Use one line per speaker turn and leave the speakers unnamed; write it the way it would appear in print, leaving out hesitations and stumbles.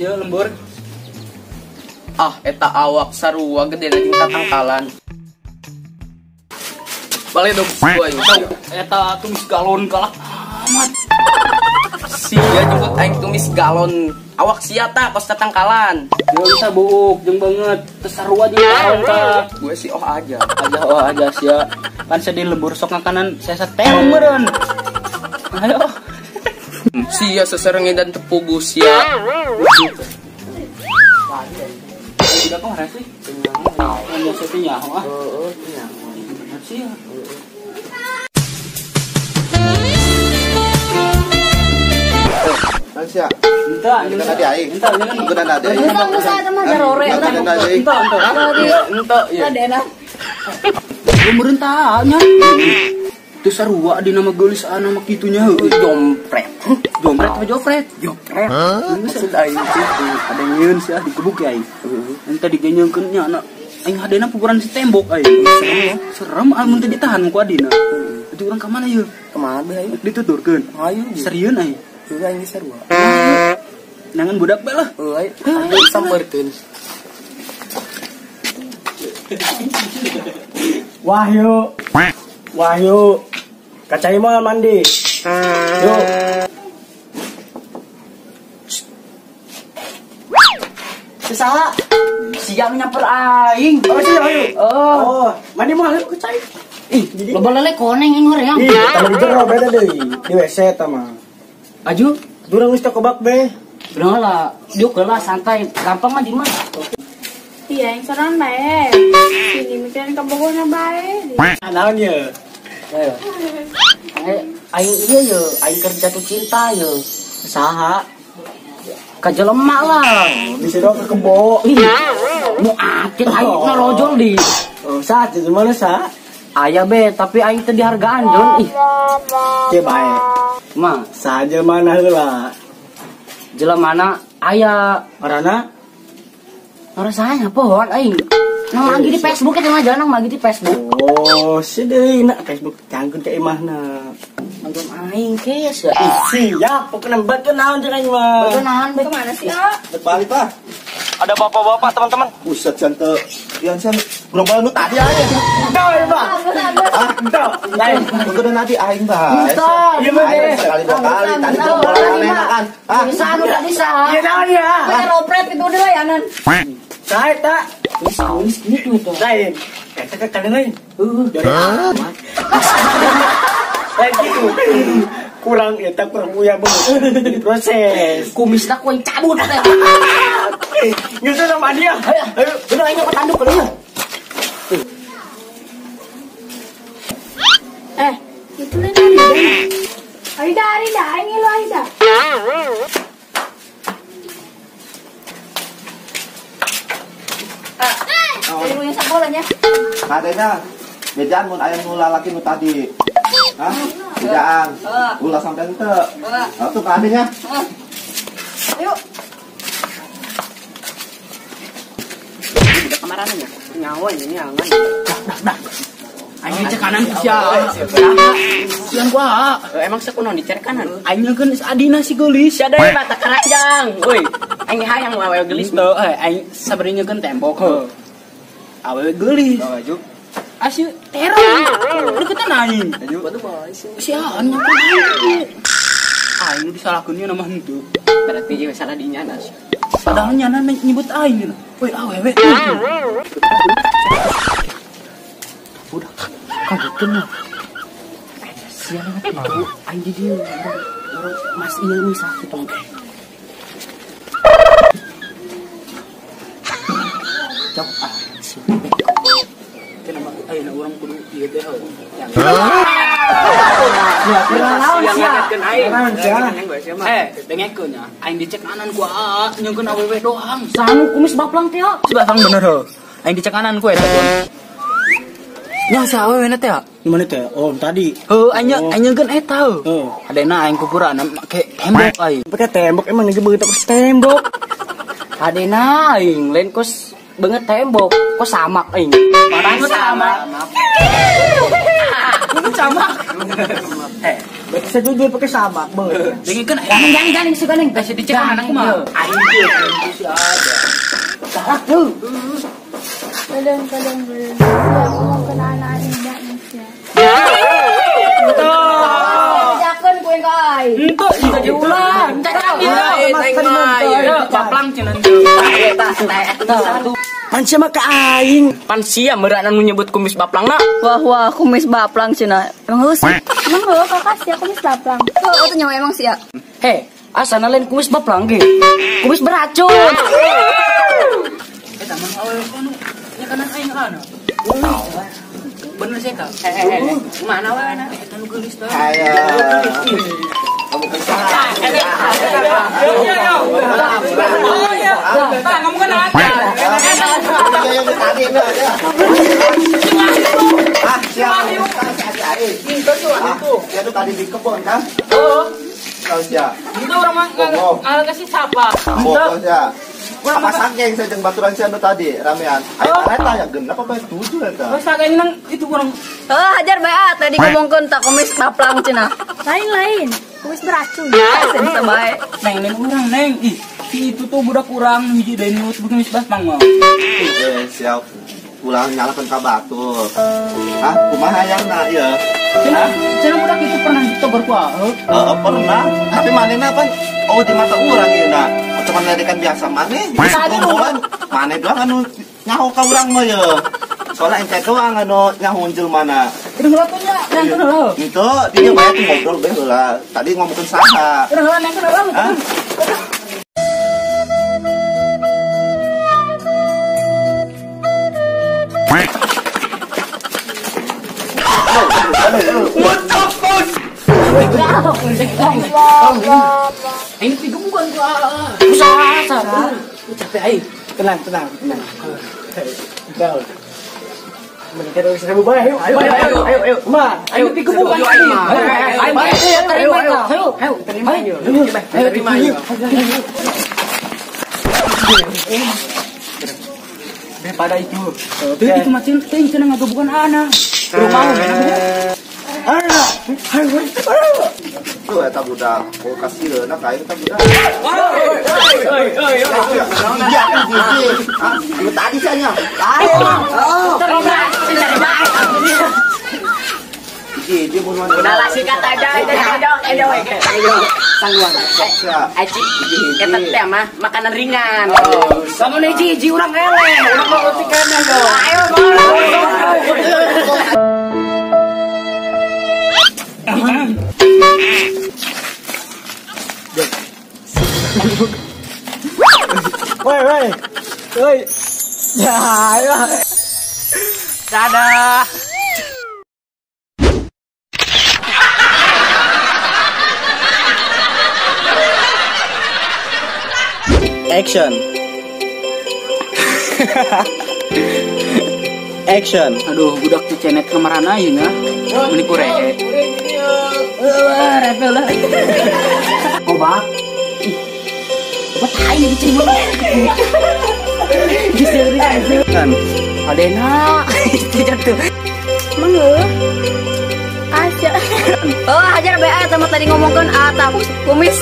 ya lembur.
Ah, eta awak sarua gede lagi tatangkalan. Balik dong, boy.
Eta tumis galon kalah amat.
Sia jemput aing tumis galon. Awak sia ta kos tatangkalan.
Yo bisa buuk jeung banget. Teu sarua di ka.
Gue sih oh aja.
Oh aja sia. Kan sedih lembur sok ngakanan saya setem meureun. Ayo.
Sia seserengin dan tepugu sia.
Udah kok sih? Hanya sepinya, wah. Sia.
Sia.
Entah,
Kita tadi aing.
entah,
Bukan ada.
Enggak sama jarore.
Entah, ya.
Ada
Lumureun tanya. Teu sarua di nama geulis nama kitunya heuh.
Jompret.
Jompret apa jopret?
Jompret.
Maksud aing kitu. Ada nyeun sia digebuk aing. Enta digenyeungkeun nya anak. Aing hadena pukuran si tembok aing. Serem amun teu ditahan ku adina. Itu urang ka mana yeuh?
Kemana aing?
Dituturkeun.
Ayo,
Serieun aing.
juga aing sarua.
Nangan budak bae lah.
Ayo sampeurkeun.
Wahyu, kacai mah mandi. Yuk.
Salah. Siap nyamper aing.
Oh sih, ayo.
Oh,
Mandi mah kacai.
Ih, loba lele koneng yang horeang.
Ih, tama di jero beda deui. Di WC tama.
Aju,
Durang geus teu kebak be.
Udah lah, diuk lah santai, gampang mah di mah.
Iya, yang saran bae. Sini mikirin kebogona bae.
Naon ye?
Ayo. Aing iya ye, aing kerja tuh cinta ye. Saha? Ka jelema lah.
Bisa dong ke kebo.
Ih, mau akit aing narojol di.
Oh, saat di mana sa?
Aya be, tapi aing teu dihargaan Jon. Ih,
Teu bae.
mah
Saja mana heula.
jelemana aya
Orana
rasanya pohon aing. Nang lagi di Facebook eta mah jangan lagi di Facebook.
oh, sedih nak Facebook cangkeun ke imahna.
Antum aing kees ya.
Siap, pokoknya bageun naon jeung aing mah.
Berkenahan be.
Kemana sih, ya?
Berbalik lah.
ada bapak-bapak teman-teman.
Buset jangan yang sen gerombolan lu tadi aja.
Entah ya, Pak.
Ah,
Entah. Lain.
bukan nanti aing bah.
Entah,
Iya, Pak.
Sekali dua kali tadi gerombolan aneh kan. Ah,
Bisa anu tadi
Iya
sah.
naon ya?
Pakai ropret itu udah layanan.
Sae ta?
Wis gitu tuh.
Lain. Eta ka kalian lain. Dari amat. Lain gitu. Kurang eta kurang uya banget. Di proses.
Kumis tak koin cabut teh.
Gitu sama dia. Ayo,
Bener aing petanduk kali ya.
Itu nih. Aida, ini lo Aida. Jadi punya sabolanya.
adanya bejaan mun aya nu lalaki nu tadi. Hah? Bejaan. Ulah sampai henteu. Atuh ka adenya.
Ayo.
Udah kemarin ya. Nyawa ini angan.
aing cek kanan sia. Sian gua.
Emang sakunaon dicer kanan?
Aing ngeun adina si geulis.
Siada ya mata keranjang. Woi, aing hayang wae gelis.
Teu aing sabari ngeun tembok heuh. Awewe geulis.
Aju.
Asih terong. Deketan aing.
Aju.
Sian nyamper aing. Aing disalahkeunnya nama henteu.
Berarti ieu salah dinya nas.
Padahal nyana nyebut aing. Woi awewe. Udah kageutkeun mah.
Sian banget. Aing di dieu. Mas ieu misah kitu.
Cok ah. Kenapa ayeuna urang kudu ieu teh heuh. Dengekeun nya. Aing dicek kanan ku nyeungkeun awewe doang.
Sanu kumis baplang teh.
Batang bener heuh. Aing dicek kanan ku eta tuh. Nya sa awewe na teh.
Di mana teh? Oh, tadi.
Heuh aing nyeungkeun eta heuh.
Oh.
Adena aing kukurana make tembok aing.
Pakai tembok emang ngegebeu terus tembok.
Adena aing lain kos banget tembok, kok samak aing.
Parang sama.
Sama. bisa jujur pakai sabak, Bang.
Dengan kan
Ganing suka neng.
kasih dicek anak mah.
Aing tuh ada. Salah tuh.
Kadang-kadang belum. Ya, aku mau kena anak indah Indonesia. Jangan kue kai.
Itu juga diulang. Paplang cenah.
Pansia mah ke aing.
Pansia meranan menyebut kumis baplang nak.
Wah, kumis baplang cina. Emang lu sih?
Emang lo kakak sih aku mis laplang.
Oh, itu nyawa emang sih ya.
Hei, asana lain kumis baplang ge. Kumis beracun.
Eta mah awal anu ya kana aing ana. Bener sih Kak.
Mana wae na?
Eta nu geulis teh.
Kamu kesalahan.
Ngomong kan aja.
Yang tadi itu aja. Ah, siapa? Dia tuh tadi di kebun kan? Tahu siapa?
Itu orang mah kasih siapa?
Tahu siapa? Apa saking saya jeung baturan siapa tadi ramean? Ayo eta ya genep apa 7 eta?
Terus saking nang itu orang
Hajar bae tadi ngomongkeun tak kumis baplang cina.
Lain. Kumis beracun.
Bisa bae.
neng orang neng. Ih, si itu tuh budak kurang hiji deui nu kumis baplang mah.
Siap. Ulang nyalakan ka batu. Hah, kumaha hayangna ieu?
Cenah budak itu pernah ditegur ku.
Pernah. Tapi manehna pan oh di mata urang ieu na. Cuman ledekan biasa maneh. Kumpulan maneh doang anu nyaho ka urang mah ye. Soalnya ente doang anu nyaho jelmana.
Udah heula tuh nya, nang heula.
Itu dia banyak tuh ngobrol be heula. Tadi ngomongin saha.
Udah heula nang heula.
Hah?
Ini pigungkan ku.
Usaha. Capek aing. Tenang. Gaul. Menikah dari 1000 bae. Ayo. Ma, ayo pigungkan aing. Ayo terima. Ayo terima. Ayo terima.
Daripada itu. Itu macam ting cenah ngagebukan anak. Rumah
Tuh eta budak. Oh kasih na kain eta budak. Iya, tadi saya. Dia bunuhan.
Udah lah sikat aja. Edo.
Tangguan.
Aci, kita teh mah makanan ringan. Sama nih Ji urang eleh. Urang mau roti kanan dong. Ayo,
Woi. Ya.
dadah.
Action. Action.
Aduh, budak tuh cenet kemarana ieu na. Meni ku rehe. Repel lah.
Kobak. Buat aing dicing lu.
Kan.
Adena. Tidak tuh.
Emang lo? Aja.
Oh, hajar bae sama tadi ngomongkeun ata kumis.